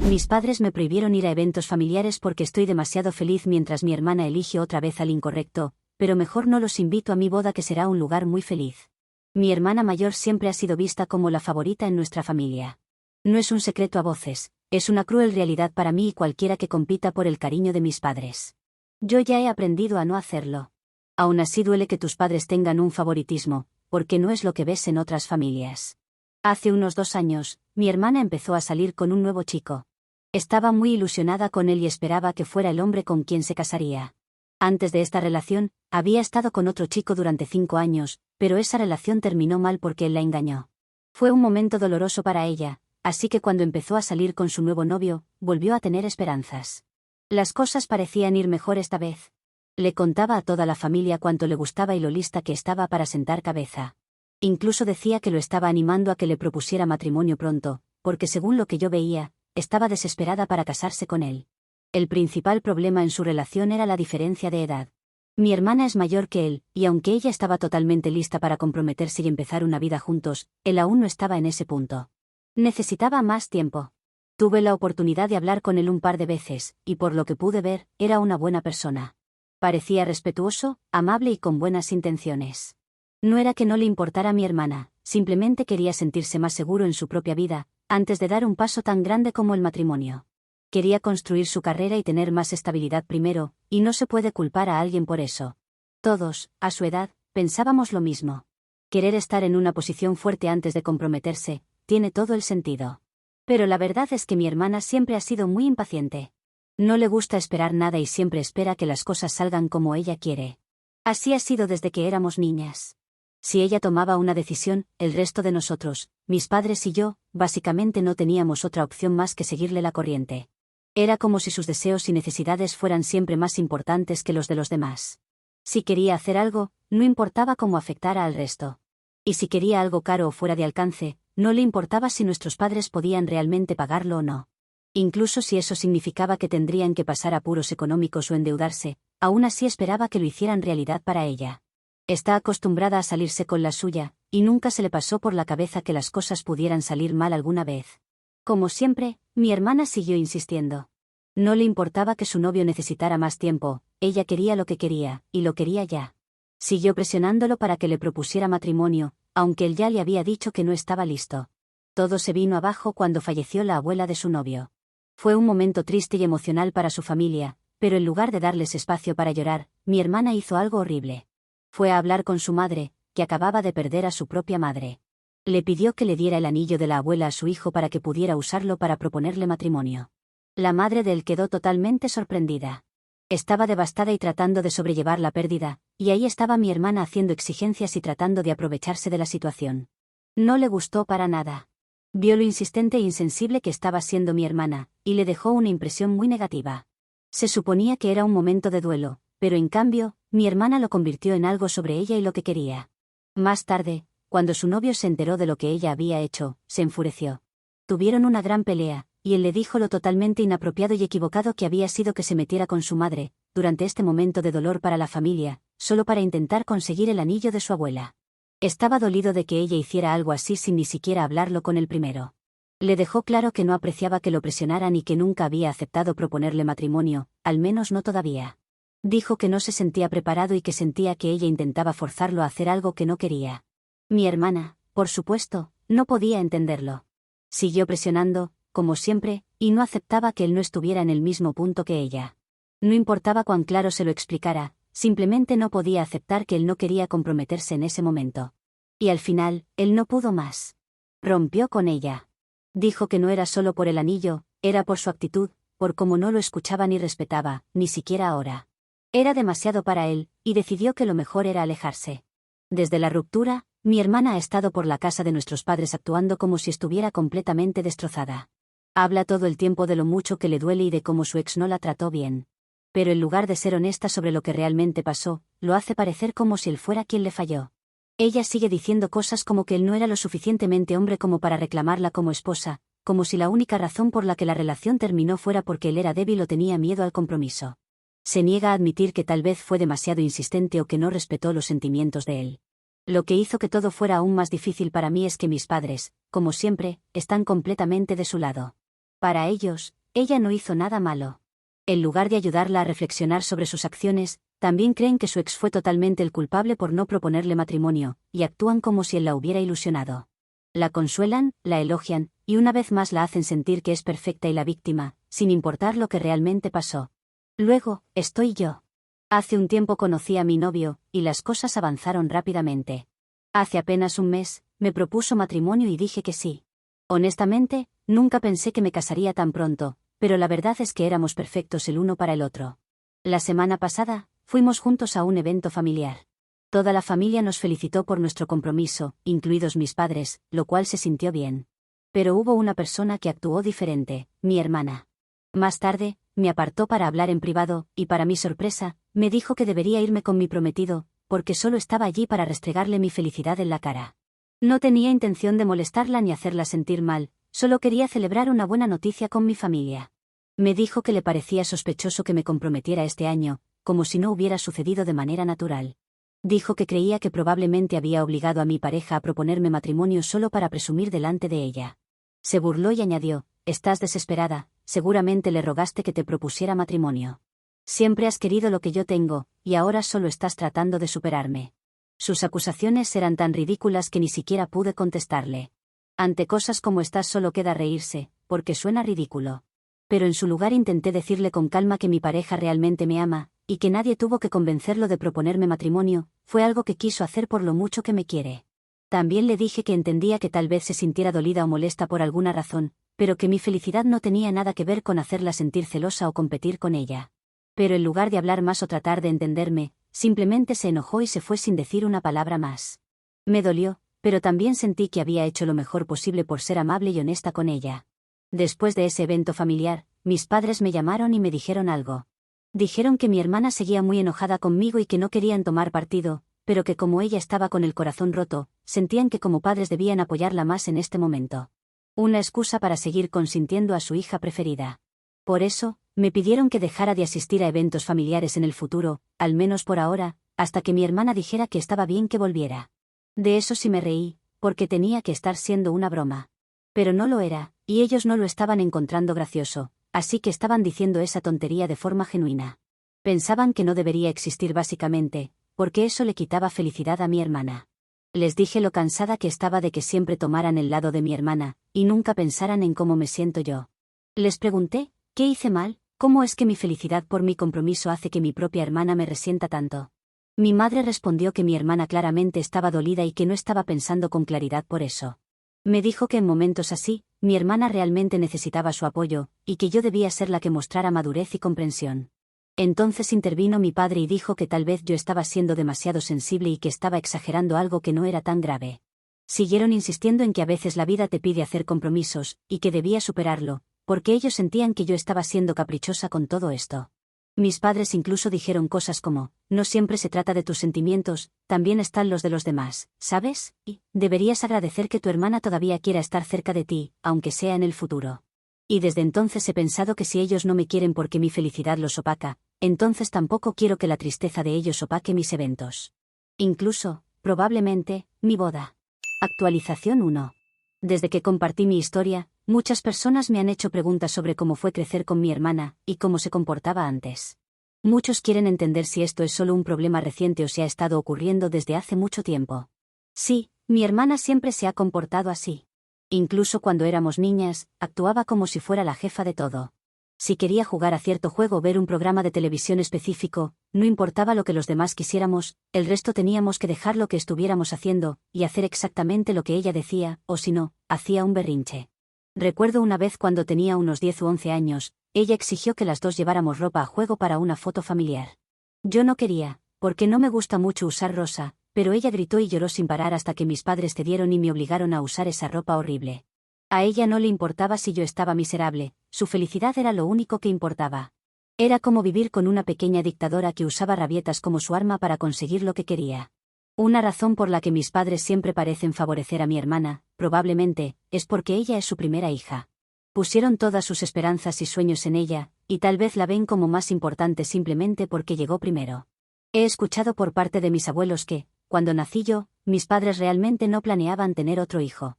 Mis padres me prohibieron ir a eventos familiares porque estoy demasiado feliz mientras mi hermana elige otra vez al incorrecto, pero mejor no los invito a mi boda que será un lugar muy feliz. Mi hermana mayor siempre ha sido vista como la favorita en nuestra familia. No es un secreto a voces, es una cruel realidad para mí y cualquiera que compita por el cariño de mis padres. Yo ya he aprendido a no hacerlo. Aún así duele que tus padres tengan un favoritismo, porque no es lo que ves en otras familias. Hace unos 2 años, mi hermana empezó a salir con un nuevo chico. Estaba muy ilusionada con él y esperaba que fuera el hombre con quien se casaría. Antes de esta relación, había estado con otro chico durante 5 años, pero esa relación terminó mal porque él la engañó. Fue un momento doloroso para ella, así que cuando empezó a salir con su nuevo novio, volvió a tener esperanzas. Las cosas parecían ir mejor esta vez. Le contaba a toda la familia cuánto le gustaba y lo lista que estaba para sentar cabeza. Incluso decía que lo estaba animando a que le propusiera matrimonio pronto, porque según lo que yo veía, estaba desesperada para casarse con él. El principal problema en su relación era la diferencia de edad. Mi hermana es mayor que él, y aunque ella estaba totalmente lista para comprometerse y empezar una vida juntos, él aún no estaba en ese punto. Necesitaba más tiempo. Tuve la oportunidad de hablar con él un par de veces, y por lo que pude ver, era una buena persona. Parecía respetuoso, amable y con buenas intenciones. No era que no le importara a mi hermana, simplemente quería sentirse más seguro en su propia vida, antes de dar un paso tan grande como el matrimonio. Quería construir su carrera y tener más estabilidad primero, y no se puede culpar a alguien por eso. Todos, a su edad, pensábamos lo mismo. Querer estar en una posición fuerte antes de comprometerse, tiene todo el sentido. Pero la verdad es que mi hermana siempre ha sido muy impaciente. No le gusta esperar nada y siempre espera que las cosas salgan como ella quiere. Así ha sido desde que éramos niñas. Si ella tomaba una decisión, el resto de nosotros, mis padres y yo, básicamente no teníamos otra opción más que seguirle la corriente. Era como si sus deseos y necesidades fueran siempre más importantes que los de los demás. Si quería hacer algo, no importaba cómo afectara al resto. Y si quería algo caro o fuera de alcance, no le importaba si nuestros padres podían realmente pagarlo o no. Incluso si eso significaba que tendrían que pasar apuros económicos o endeudarse, aún así esperaba que lo hicieran realidad para ella. Está acostumbrada a salirse con la suya, y nunca se le pasó por la cabeza que las cosas pudieran salir mal alguna vez. Como siempre, mi hermana siguió insistiendo. No le importaba que su novio necesitara más tiempo, ella quería lo que quería, y lo quería ya. Siguió presionándolo para que le propusiera matrimonio, aunque él ya le había dicho que no estaba listo. Todo se vino abajo cuando falleció la abuela de su novio. Fue un momento triste y emocional para su familia, pero en lugar de darles espacio para llorar, mi hermana hizo algo horrible. Fue a hablar con su madre, que acababa de perder a su propia madre. Le pidió que le diera el anillo de la abuela a su hijo para que pudiera usarlo para proponerle matrimonio. La madre de él quedó totalmente sorprendida. Estaba devastada y tratando de sobrellevar la pérdida, y ahí estaba mi hermana haciendo exigencias y tratando de aprovecharse de la situación. No le gustó para nada. Vio lo insistente e insensible que estaba siendo mi hermana, y le dejó una impresión muy negativa. Se suponía que era un momento de duelo, pero en cambio, mi hermana lo convirtió en algo sobre ella y lo que quería. Más tarde, cuando su novio se enteró de lo que ella había hecho, se enfureció. Tuvieron una gran pelea, y él le dijo lo totalmente inapropiado y equivocado que había sido que se metiera con su madre, durante este momento de dolor para la familia, solo para intentar conseguir el anillo de su abuela. Estaba dolido de que ella hiciera algo así sin ni siquiera hablarlo con él primero. Le dejó claro que no apreciaba que lo presionaran y que nunca había aceptado proponerle matrimonio, al menos no todavía. Dijo que no se sentía preparado y que sentía que ella intentaba forzarlo a hacer algo que no quería. Mi hermana, por supuesto, no podía entenderlo. Siguió presionando, como siempre, y no aceptaba que él no estuviera en el mismo punto que ella. No importaba cuán claro se lo explicara, simplemente no podía aceptar que él no quería comprometerse en ese momento. Y al final, él no pudo más. Rompió con ella. Dijo que no era solo por el anillo, era por su actitud, por cómo no lo escuchaba ni respetaba, ni siquiera ahora. Era demasiado para él, y decidió que lo mejor era alejarse. Desde la ruptura, mi hermana ha estado por la casa de nuestros padres actuando como si estuviera completamente destrozada. Habla todo el tiempo de lo mucho que le duele y de cómo su ex no la trató bien. Pero en lugar de ser honesta sobre lo que realmente pasó, lo hace parecer como si él fuera quien le falló. Ella sigue diciendo cosas como que él no era lo suficientemente hombre como para reclamarla como esposa, como si la única razón por la que la relación terminó fuera porque él era débil o tenía miedo al compromiso. Se niega a admitir que tal vez fue demasiado insistente o que no respetó los sentimientos de él. Lo que hizo que todo fuera aún más difícil para mí es que mis padres, como siempre, están completamente de su lado. Para ellos, ella no hizo nada malo. En lugar de ayudarla a reflexionar sobre sus acciones, también creen que su ex fue totalmente el culpable por no proponerle matrimonio, y actúan como si él la hubiera ilusionado. La consuelan, la elogian, y una vez más la hacen sentir que es perfecta y la víctima, sin importar lo que realmente pasó. Luego, estoy yo. Hace un tiempo conocí a mi novio, y las cosas avanzaron rápidamente. Hace apenas un mes, me propuso matrimonio y dije que sí. Honestamente, nunca pensé que me casaría tan pronto, pero la verdad es que éramos perfectos el uno para el otro. La semana pasada, fuimos juntos a un evento familiar. Toda la familia nos felicitó por nuestro compromiso, incluidos mis padres, lo cual se sintió bien. Pero hubo una persona que actuó diferente, mi hermana. Más tarde, me apartó para hablar en privado, y para mi sorpresa, me dijo que debería irme con mi prometido, porque solo estaba allí para restregarle mi felicidad en la cara. No tenía intención de molestarla ni hacerla sentir mal, solo quería celebrar una buena noticia con mi familia. Me dijo que le parecía sospechoso que me comprometiera este año, como si no hubiera sucedido de manera natural. Dijo que creía que probablemente había obligado a mi pareja a proponerme matrimonio solo para presumir delante de ella. Se burló y añadió: «Estás desesperada, seguramente le rogaste que te propusiera matrimonio. Siempre has querido lo que yo tengo, y ahora solo estás tratando de superarme». Sus acusaciones eran tan ridículas que ni siquiera pude contestarle. Ante cosas como estas solo queda reírse, porque suena ridículo. Pero en su lugar intenté decirle con calma que mi pareja realmente me ama, y que nadie tuvo que convencerlo de proponerme matrimonio, fue algo que quiso hacer por lo mucho que me quiere. También le dije que entendía que tal vez se sintiera dolida o molesta por alguna razón, pero que mi felicidad no tenía nada que ver con hacerla sentir celosa o competir con ella. Pero en lugar de hablar más o tratar de entenderme, simplemente se enojó y se fue sin decir una palabra más. Me dolió, pero también sentí que había hecho lo mejor posible por ser amable y honesta con ella. Después de ese evento familiar, mis padres me llamaron y me dijeron algo. Dijeron que mi hermana seguía muy enojada conmigo y que no querían tomar partido, pero que como ella estaba con el corazón roto, sentían que como padres debían apoyarla más en este momento. Una excusa para seguir consintiendo a su hija preferida. Por eso, me pidieron que dejara de asistir a eventos familiares en el futuro, al menos por ahora, hasta que mi hermana dijera que estaba bien que volviera. De eso sí me reí, porque tenía que estar siendo una broma. Pero no lo era, y ellos no lo estaban encontrando gracioso, así que estaban diciendo esa tontería de forma genuina. Pensaban que no debería existir básicamente, porque eso le quitaba felicidad a mi hermana. Les dije lo cansada que estaba de que siempre tomaran el lado de mi hermana, y nunca pensaran en cómo me siento yo. Les pregunté: ¿qué hice mal? ¿Cómo es que mi felicidad por mi compromiso hace que mi propia hermana me resienta tanto? Mi madre respondió que mi hermana claramente estaba dolida y que no estaba pensando con claridad por eso. Me dijo que en momentos así, mi hermana realmente necesitaba su apoyo, y que yo debía ser la que mostrara madurez y comprensión. Entonces intervino mi padre y dijo que tal vez yo estaba siendo demasiado sensible y que estaba exagerando algo que no era tan grave. Siguieron insistiendo en que a veces la vida te pide hacer compromisos, y que debía superarlo, porque ellos sentían que yo estaba siendo caprichosa con todo esto. Mis padres incluso dijeron cosas como: no siempre se trata de tus sentimientos, también están los de los demás, ¿sabes? Y deberías agradecer que tu hermana todavía quiera estar cerca de ti, aunque sea en el futuro. Y desde entonces he pensado que si ellos no me quieren porque mi felicidad los opaca, entonces tampoco quiero que la tristeza de ellos opaque mis eventos. Incluso, probablemente, mi boda. Actualización 1. Desde que compartí mi historia, muchas personas me han hecho preguntas sobre cómo fue crecer con mi hermana, y cómo se comportaba antes. Muchos quieren entender si esto es solo un problema reciente o si ha estado ocurriendo desde hace mucho tiempo. Sí, mi hermana siempre se ha comportado así. Incluso cuando éramos niñas, actuaba como si fuera la jefa de todo. Si quería jugar a cierto juego o ver un programa de televisión específico, no importaba lo que los demás quisiéramos, el resto teníamos que dejar lo que estuviéramos haciendo, y hacer exactamente lo que ella decía, o si no, hacía un berrinche. Recuerdo una vez cuando tenía unos 10 u 11 años, ella exigió que las dos lleváramos ropa a juego para una foto familiar. Yo no quería, porque no me gusta mucho usar rosa, pero ella gritó y lloró sin parar hasta que mis padres cedieron y me obligaron a usar esa ropa horrible. A ella no le importaba si yo estaba miserable, su felicidad era lo único que importaba. Era como vivir con una pequeña dictadora que usaba rabietas como su arma para conseguir lo que quería. Una razón por la que mis padres siempre parecen favorecer a mi hermana, probablemente, es porque ella es su primera hija. Pusieron todas sus esperanzas y sueños en ella, y tal vez la ven como más importante simplemente porque llegó primero. He escuchado por parte de mis abuelos que, cuando nací yo, mis padres realmente no planeaban tener otro hijo.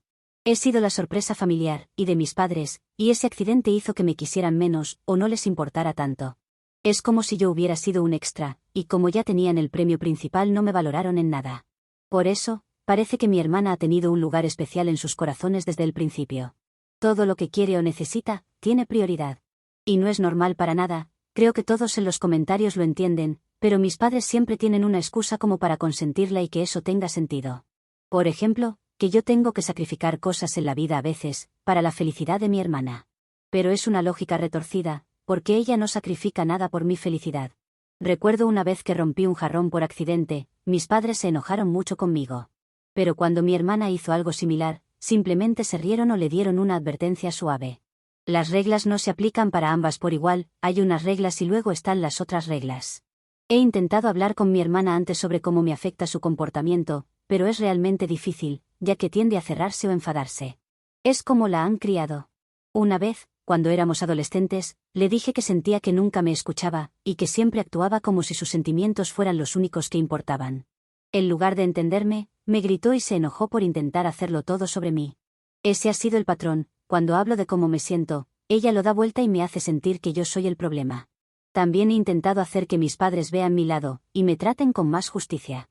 He sido la sorpresa familiar, y de mis padres, y ese accidente hizo que me quisieran menos, o no les importara tanto. Es como si yo hubiera sido un extra, y como ya tenían el premio principal no me valoraron en nada. Por eso, parece que mi hermana ha tenido un lugar especial en sus corazones desde el principio. Todo lo que quiere o necesita, tiene prioridad. Y no es normal para nada, creo que todos en los comentarios lo entienden, pero mis padres siempre tienen una excusa como para consentirla y que eso tenga sentido. Por ejemplo, que yo tengo que sacrificar cosas en la vida a veces, para la felicidad de mi hermana. Pero es una lógica retorcida, porque ella no sacrifica nada por mi felicidad. Recuerdo una vez que rompí un jarrón por accidente, mis padres se enojaron mucho conmigo. Pero cuando mi hermana hizo algo similar, simplemente se rieron o le dieron una advertencia suave. Las reglas no se aplican para ambas por igual, hay unas reglas y luego están las otras reglas. He intentado hablar con mi hermana antes sobre cómo me afecta su comportamiento, pero es realmente difícil, ya que tiende a cerrarse o enfadarse. Es como la han criado. Una vez, cuando éramos adolescentes, le dije que sentía que nunca me escuchaba, y que siempre actuaba como si sus sentimientos fueran los únicos que importaban. En lugar de entenderme, me gritó y se enojó por intentar hacerlo todo sobre mí. Ese ha sido el patrón, cuando hablo de cómo me siento, ella lo da vuelta y me hace sentir que yo soy el problema. También he intentado hacer que mis padres vean mi lado, y me traten con más justicia.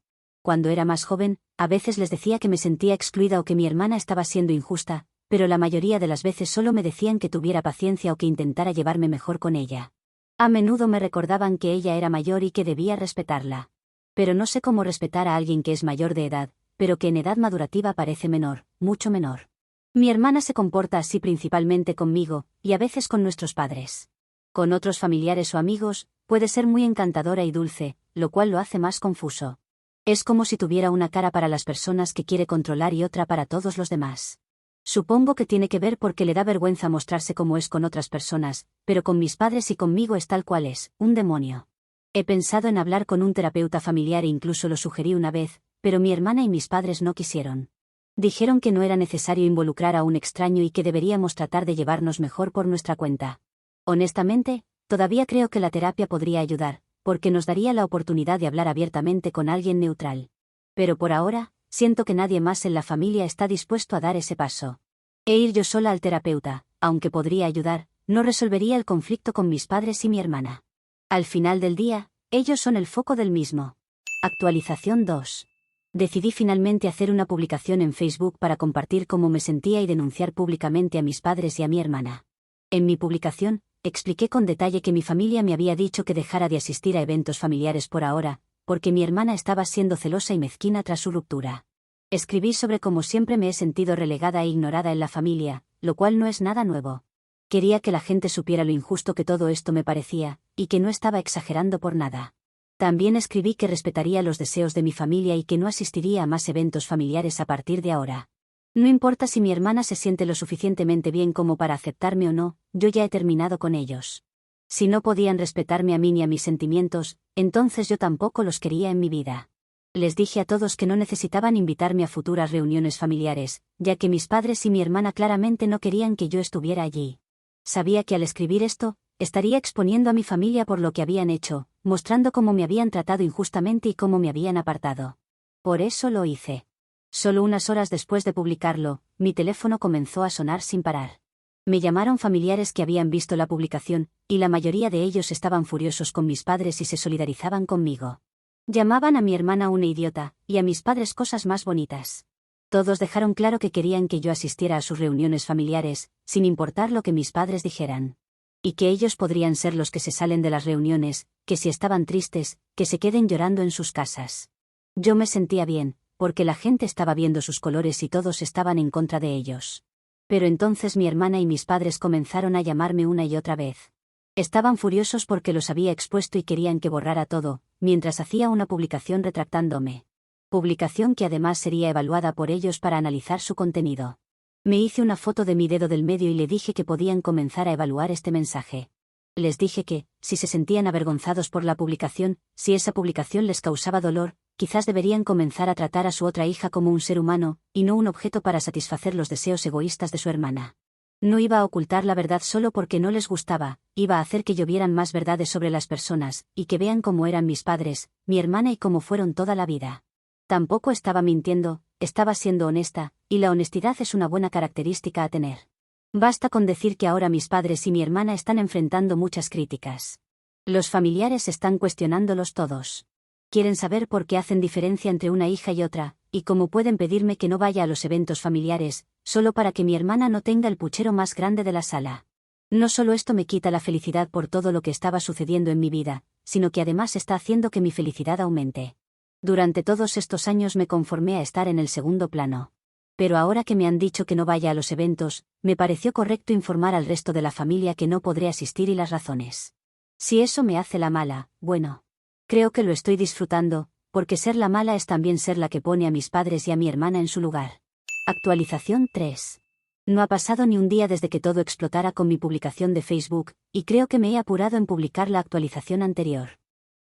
Cuando era más joven, a veces les decía que me sentía excluida o que mi hermana estaba siendo injusta, pero la mayoría de las veces solo me decían que tuviera paciencia o que intentara llevarme mejor con ella. A menudo me recordaban que ella era mayor y que debía respetarla. Pero no sé cómo respetar a alguien que es mayor de edad, pero que en edad madurativa parece menor, mucho menor. Mi hermana se comporta así principalmente conmigo, y a veces con nuestros padres. Con otros familiares o amigos, puede ser muy encantadora y dulce, lo cual lo hace más confuso. Es como si tuviera una cara para las personas que quiere controlar y otra para todos los demás. Supongo que tiene que ver porque le da vergüenza mostrarse como es con otras personas, pero con mis padres y conmigo es tal cual es, un demonio. He pensado en hablar con un terapeuta familiar e incluso lo sugerí una vez, pero mi hermana y mis padres no quisieron. Dijeron que no era necesario involucrar a un extraño y que deberíamos tratar de llevarnos mejor por nuestra cuenta. Honestamente, todavía creo que la terapia podría ayudar, porque nos daría la oportunidad de hablar abiertamente con alguien neutral. Pero por ahora, siento que nadie más en la familia está dispuesto a dar ese paso. E ir yo sola al terapeuta, aunque podría ayudar, no resolvería el conflicto con mis padres y mi hermana. Al final del día, ellos son el foco del mismo. Actualización 2. Decidí finalmente hacer una publicación en Facebook para compartir cómo me sentía y denunciar públicamente a mis padres y a mi hermana. En mi publicación, expliqué con detalle que mi familia me había dicho que dejara de asistir a eventos familiares por ahora, porque mi hermana estaba siendo celosa y mezquina tras su ruptura. Escribí sobre cómo siempre me he sentido relegada e ignorada en la familia, lo cual no es nada nuevo. Quería que la gente supiera lo injusto que todo esto me parecía, y que no estaba exagerando por nada. También escribí que respetaría los deseos de mi familia y que no asistiría a más eventos familiares a partir de ahora. No importa si mi hermana se siente lo suficientemente bien como para aceptarme o no, yo ya he terminado con ellos. Si no podían respetarme a mí ni a mis sentimientos, entonces yo tampoco los quería en mi vida. Les dije a todos que no necesitaban invitarme a futuras reuniones familiares, ya que mis padres y mi hermana claramente no querían que yo estuviera allí. Sabía que al escribir esto, estaría exponiendo a mi familia por lo que habían hecho, mostrando cómo me habían tratado injustamente y cómo me habían apartado. Por eso lo hice. Solo unas horas después de publicarlo, mi teléfono comenzó a sonar sin parar. Me llamaron familiares que habían visto la publicación, y la mayoría de ellos estaban furiosos con mis padres y se solidarizaban conmigo. Llamaban a mi hermana una idiota, y a mis padres cosas más bonitas. Todos dejaron claro que querían que yo asistiera a sus reuniones familiares, sin importar lo que mis padres dijeran. Y que ellos podrían ser los que se salen de las reuniones, que si estaban tristes, que se queden llorando en sus casas. Yo me sentía bien, porque la gente estaba viendo sus colores y todos estaban en contra de ellos. Pero entonces mi hermana y mis padres comenzaron a llamarme una y otra vez. Estaban furiosos porque los había expuesto y querían que borrara todo, mientras hacía una publicación retractándome. Publicación que además sería evaluada por ellos para analizar su contenido. Me hice una foto de mi dedo del medio y le dije que podían comenzar a evaluar este mensaje. Les dije que, si se sentían avergonzados por la publicación, si esa publicación les causaba dolor, quizás deberían comenzar a tratar a su otra hija como un ser humano, y no un objeto para satisfacer los deseos egoístas de su hermana. No iba a ocultar la verdad solo porque no les gustaba, iba a hacer que llovieran más verdades sobre las personas, y que vean cómo eran mis padres, mi hermana y cómo fueron toda la vida. Tampoco estaba mintiendo, estaba siendo honesta, y la honestidad es una buena característica a tener. Basta con decir que ahora mis padres y mi hermana están enfrentando muchas críticas. Los familiares están cuestionándolos todos. Quieren saber por qué hacen diferencia entre una hija y otra, y cómo pueden pedirme que no vaya a los eventos familiares, solo para que mi hermana no tenga el puchero más grande de la sala. No solo esto me quita la felicidad por todo lo que estaba sucediendo en mi vida, sino que además está haciendo que mi felicidad aumente. Durante todos estos años me conformé a estar en el segundo plano. Pero ahora que me han dicho que no vaya a los eventos, me pareció correcto informar al resto de la familia que no podré asistir y las razones. Si eso me hace la mala, bueno. Creo que lo estoy disfrutando, porque ser la mala es también ser la que pone a mis padres y a mi hermana en su lugar. Actualización 3. No ha pasado ni un día desde que todo explotara con mi publicación de Facebook, y creo que me he apurado en publicar la actualización anterior.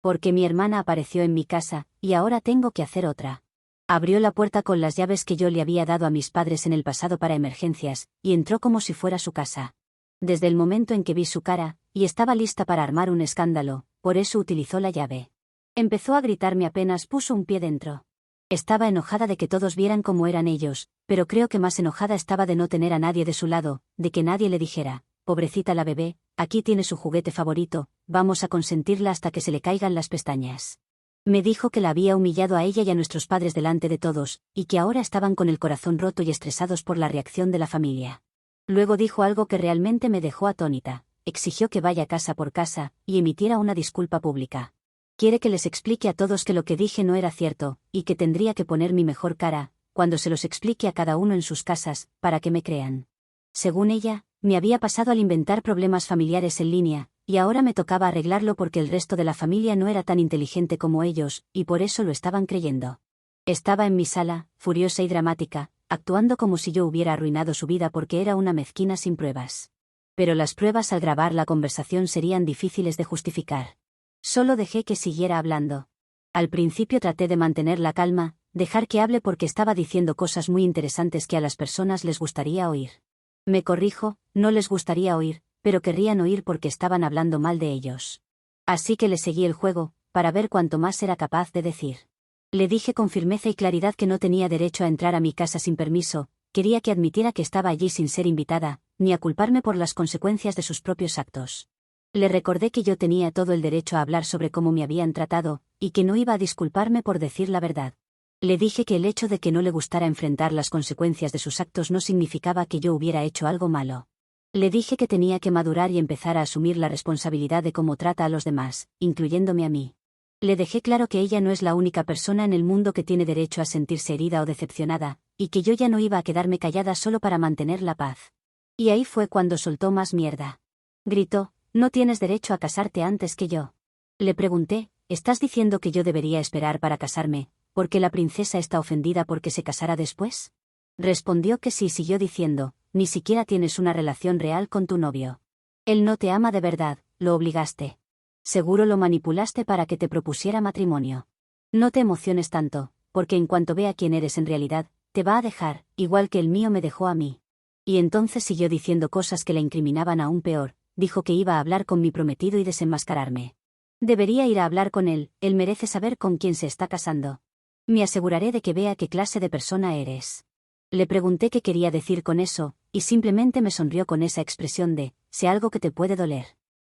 Porque mi hermana apareció en mi casa, y ahora tengo que hacer otra. Abrió la puerta con las llaves que yo le había dado a mis padres en el pasado para emergencias, y entró como si fuera su casa. Desde el momento en que vi su cara, y estaba lista para armar un escándalo, por eso utilizó la llave. Empezó a gritarme apenas puso un pie dentro. Estaba enojada de que todos vieran cómo eran ellos, pero creo que más enojada estaba de no tener a nadie de su lado, de que nadie le dijera, pobrecita la bebé, aquí tiene su juguete favorito, vamos a consentirla hasta que se le caigan las pestañas. Me dijo que la había humillado a ella y a nuestros padres delante de todos, y que ahora estaban con el corazón roto y estresados por la reacción de la familia. Luego dijo algo que realmente me dejó atónita, exigió que vaya casa por casa, y emitiera una disculpa pública. Quiere que les explique a todos que lo que dije no era cierto, y que tendría que poner mi mejor cara, cuando se los explique a cada uno en sus casas, para que me crean. Según ella, me había pasado al inventar problemas familiares en línea, y ahora me tocaba arreglarlo porque el resto de la familia no era tan inteligente como ellos, y por eso lo estaban creyendo. Estaba en mi sala, furiosa y dramática, actuando como si yo hubiera arruinado su vida porque era una mezquina sin pruebas. Pero las pruebas al grabar la conversación serían difíciles de justificar. Solo dejé que siguiera hablando. Al principio traté de mantener la calma, dejar que hable porque estaba diciendo cosas muy interesantes que a las personas les gustaría oír. Me corrijo, no les gustaría oír, pero querrían oír porque estaban hablando mal de ellos. Así que le seguí el juego, para ver cuánto más era capaz de decir. Le dije con firmeza y claridad que no tenía derecho a entrar a mi casa sin permiso, quería que admitiera que estaba allí sin ser invitada, ni a culparme por las consecuencias de sus propios actos. Le recordé que yo tenía todo el derecho a hablar sobre cómo me habían tratado, y que no iba a disculparme por decir la verdad. Le dije que el hecho de que no le gustara enfrentar las consecuencias de sus actos no significaba que yo hubiera hecho algo malo. Le dije que tenía que madurar y empezar a asumir la responsabilidad de cómo trata a los demás, incluyéndome a mí. Le dejé claro que ella no es la única persona en el mundo que tiene derecho a sentirse herida o decepcionada, y que yo ya no iba a quedarme callada solo para mantener la paz. Y ahí fue cuando soltó más mierda. Gritó, «No tienes derecho a casarte antes que yo». Le pregunté, «¿Estás diciendo que yo debería esperar para casarme, porque la princesa está ofendida porque se casara después?» Respondió que sí y siguió diciendo, «Ni siquiera tienes una relación real con tu novio. Él no te ama de verdad, lo obligaste. Seguro lo manipulaste para que te propusiera matrimonio. No te emociones tanto, porque en cuanto vea quién eres en realidad, te va a dejar, igual que el mío me dejó a mí». Y entonces siguió diciendo cosas que la incriminaban aún peor. Dijo que iba a hablar con mi prometido y desenmascararme. Debería ir a hablar con él merece saber con quién se está casando. Me aseguraré de que vea qué clase de persona eres. Le pregunté qué quería decir con eso, y simplemente me sonrió con esa expresión de, sé algo que te puede doler.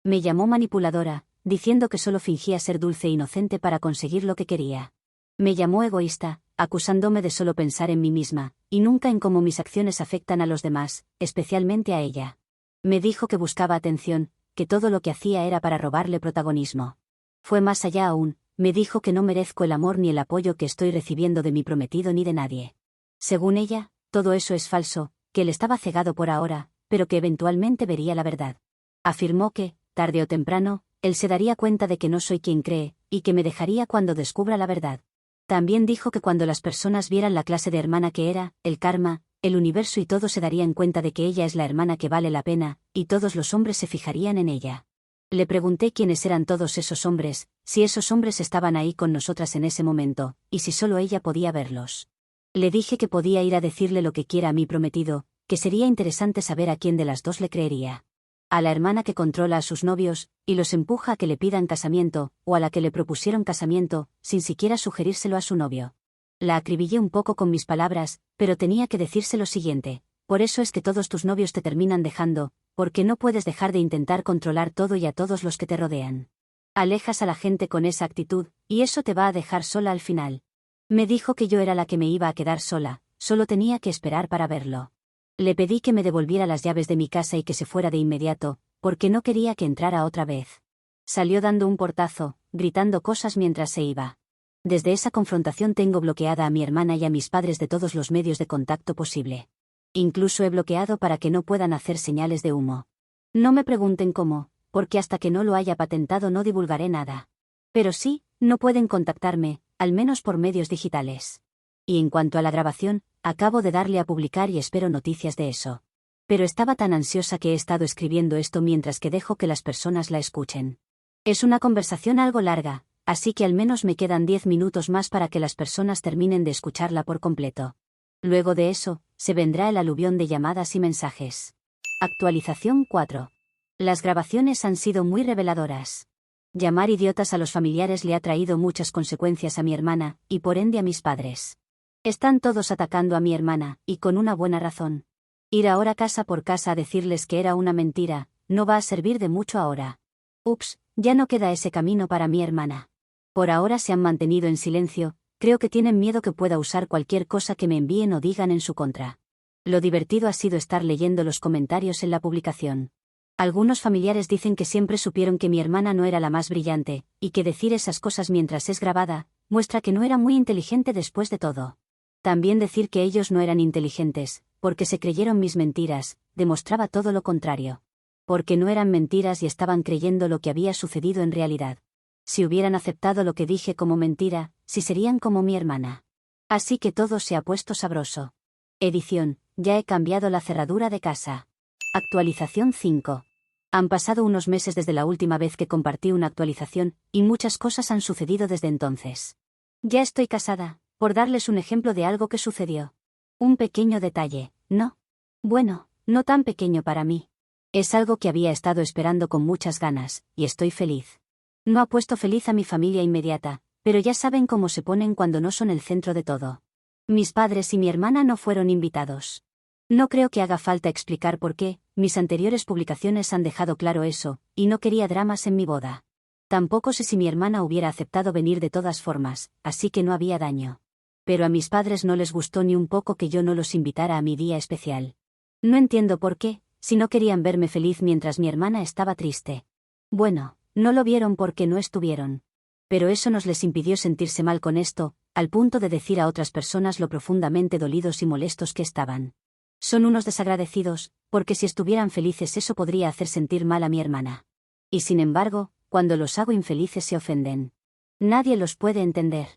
Me llamó manipuladora, diciendo que solo fingía ser dulce e inocente para conseguir lo que quería. Me llamó egoísta, acusándome de solo pensar en mí misma, y nunca en cómo mis acciones afectan a los demás, especialmente a ella. Me dijo que buscaba atención, que todo lo que hacía era para robarle protagonismo. Fue más allá aún, me dijo que no merezco el amor ni el apoyo que estoy recibiendo de mi prometido ni de nadie. Según ella, todo eso es falso, que él estaba cegado por ahora, pero que eventualmente vería la verdad. Afirmó que, tarde o temprano, él se daría cuenta de que no soy quien cree, y que me dejaría cuando descubra la verdad. También dijo que cuando las personas vieran la clase de hermana que era, el karma, el universo y todo se darían cuenta de que ella es la hermana que vale la pena, y todos los hombres se fijarían en ella. Le pregunté quiénes eran todos esos hombres, si esos hombres estaban ahí con nosotras en ese momento, y si solo ella podía verlos. Le dije que podía ir a decirle lo que quiera a mi prometido, que sería interesante saber a quién de las dos le creería. A la hermana que controla a sus novios, y los empuja a que le pidan casamiento, o a la que le propusieron casamiento, sin siquiera sugerírselo a su novio. La acribillé un poco con mis palabras, pero tenía que decirse lo siguiente: por eso es que todos tus novios te terminan dejando, porque no puedes dejar de intentar controlar todo y a todos los que te rodean. Alejas a la gente con esa actitud, y eso te va a dejar sola al final. Me dijo que yo era la que me iba a quedar sola, solo tenía que esperar para verlo. Le pedí que me devolviera las llaves de mi casa y que se fuera de inmediato, porque no quería que entrara otra vez. Salió dando un portazo, gritando cosas mientras se iba. Desde esa confrontación tengo bloqueada a mi hermana y a mis padres de todos los medios de contacto posible. Incluso he bloqueado para que no puedan hacer señales de humo. No me pregunten cómo, porque hasta que no lo haya patentado no divulgaré nada. Pero sí, no pueden contactarme, al menos por medios digitales. Y en cuanto a la grabación, acabo de darle a publicar y espero noticias de eso. Pero estaba tan ansiosa que he estado escribiendo esto mientras que dejo que las personas la escuchen. Es una conversación algo larga, así que al menos me quedan 10 minutos más para que las personas terminen de escucharla por completo. Luego de eso, se vendrá el aluvión de llamadas y mensajes. Actualización 4. Las grabaciones han sido muy reveladoras. Llamar idiotas a los familiares le ha traído muchas consecuencias a mi hermana, y por ende a mis padres. Están todos atacando a mi hermana, y con una buena razón. Ir ahora casa por casa a decirles que era una mentira, no va a servir de mucho ahora. Ups, ya no queda ese camino para mi hermana. Por ahora se han mantenido en silencio, creo que tienen miedo que pueda usar cualquier cosa que me envíen o digan en su contra. Lo divertido ha sido estar leyendo los comentarios en la publicación. Algunos familiares dicen que siempre supieron que mi hermana no era la más brillante, y que decir esas cosas mientras es grabada, muestra que no era muy inteligente después de todo. También decir que ellos no eran inteligentes, porque se creyeron mis mentiras, demostraba todo lo contrario. Porque no eran mentiras y estaban creyendo lo que había sucedido en realidad. Si hubieran aceptado lo que dije como mentira, si serían como mi hermana. Así que todo se ha puesto sabroso. Edición, ya he cambiado la cerradura de casa. Actualización 5. Han pasado unos meses desde la última vez que compartí una actualización, y muchas cosas han sucedido desde entonces. Ya estoy casada, por darles un ejemplo de algo que sucedió. Un pequeño detalle, ¿no? Bueno, no tan pequeño para mí. Es algo que había estado esperando con muchas ganas, y estoy feliz. No ha puesto feliz a mi familia inmediata, pero ya saben cómo se ponen cuando no son el centro de todo. Mis padres y mi hermana no fueron invitados. No creo que haga falta explicar por qué, mis anteriores publicaciones han dejado claro eso, y no quería dramas en mi boda. Tampoco sé si mi hermana hubiera aceptado venir de todas formas, así que no había daño. Pero a mis padres no les gustó ni un poco que yo no los invitara a mi día especial. No entiendo por qué, si no querían verme feliz mientras mi hermana estaba triste. Bueno, no lo vieron porque no estuvieron. Pero eso nos les impidió sentirse mal con esto, al punto de decir a otras personas lo profundamente dolidos y molestos que estaban. Son unos desagradecidos, porque si estuvieran felices eso podría hacer sentir mal a mi hermana. Y sin embargo, cuando los hago infelices se ofenden. Nadie los puede entender.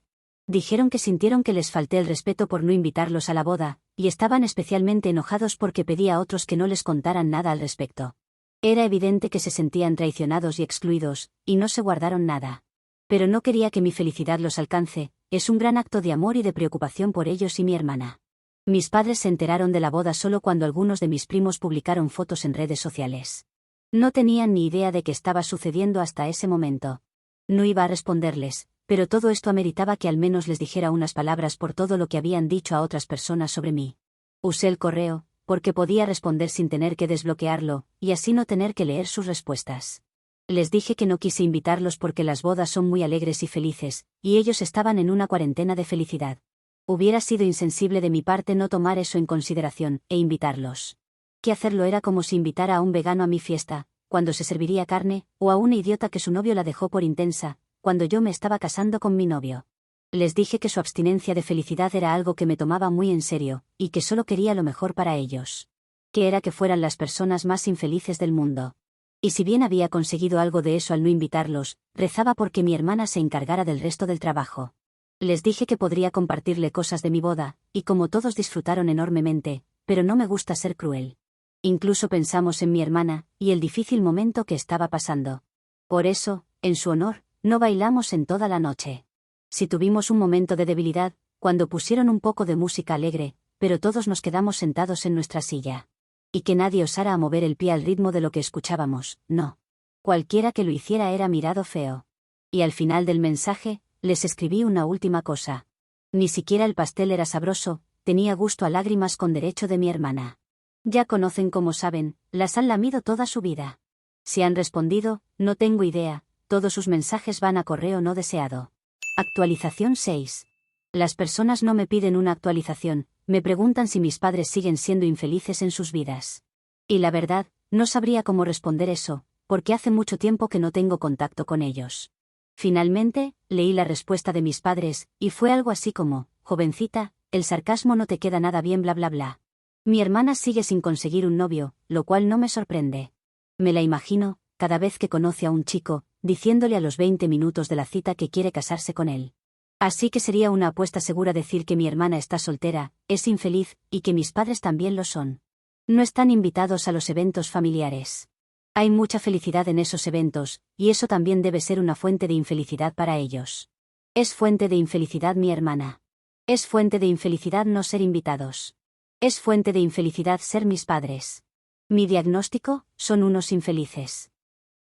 Dijeron que sintieron que les falté el respeto por no invitarlos a la boda, y estaban especialmente enojados porque pedí a otros que no les contaran nada al respecto. Era evidente que se sentían traicionados y excluidos, y no se guardaron nada. Pero no quería que mi felicidad los alcance, es un gran acto de amor y de preocupación por ellos y mi hermana. Mis padres se enteraron de la boda solo cuando algunos de mis primos publicaron fotos en redes sociales. No tenían ni idea de qué estaba sucediendo hasta ese momento. No iba a responderles, pero todo esto ameritaba que al menos les dijera unas palabras por todo lo que habían dicho a otras personas sobre mí. Usé el correo, porque podía responder sin tener que desbloquearlo, y así no tener que leer sus respuestas. Les dije que no quise invitarlos porque las bodas son muy alegres y felices, y ellos estaban en una cuarentena de felicidad. Hubiera sido insensible de mi parte no tomar eso en consideración, e invitarlos. Que hacerlo era como si invitara a un vegano a mi fiesta, cuando se serviría carne, o a una idiota que su novio la dejó por intensa, cuando yo me estaba casando con mi novio. Les dije que su abstinencia de felicidad era algo que me tomaba muy en serio, y que solo quería lo mejor para ellos. Que era que fueran las personas más infelices del mundo. Y si bien había conseguido algo de eso al no invitarlos, rezaba porque mi hermana se encargara del resto del trabajo. Les dije que podría compartirle cosas de mi boda, y como todos disfrutaron enormemente, pero no me gusta ser cruel. Incluso pensamos en mi hermana, y el difícil momento que estaba pasando. Por eso, en su honor, no bailamos en toda la noche. Sí tuvimos un momento de debilidad, cuando pusieron un poco de música alegre, pero todos nos quedamos sentados en nuestra silla. Y que nadie osara a mover el pie al ritmo de lo que escuchábamos, no. Cualquiera que lo hiciera era mirado feo. Y al final del mensaje, les escribí una última cosa. Ni siquiera el pastel era sabroso, tenía gusto a lágrimas con derecho de mi hermana. Ya conocen como saben, las han lamido toda su vida. Si han respondido, no tengo idea, todos sus mensajes van a correo no deseado. Actualización 6. Las personas no me piden una actualización, me preguntan si mis padres siguen siendo infelices en sus vidas. Y la verdad, no sabría cómo responder eso, porque hace mucho tiempo que no tengo contacto con ellos. Finalmente, leí la respuesta de mis padres, y fue algo así como: jovencita, el sarcasmo no te queda nada bien bla bla bla. Mi hermana sigue sin conseguir un novio, lo cual no me sorprende. Me la imagino, cada vez que conoce a un chico, diciéndole a los 20 minutos de la cita que quiere casarse con él. Así que sería una apuesta segura decir que mi hermana está soltera, es infeliz, y que mis padres también lo son. No están invitados a los eventos familiares. Hay mucha felicidad en esos eventos, y eso también debe ser una fuente de infelicidad para ellos. Es fuente de infelicidad mi hermana. Es fuente de infelicidad no ser invitados. Es fuente de infelicidad ser mis padres. Mi diagnóstico: son unos infelices.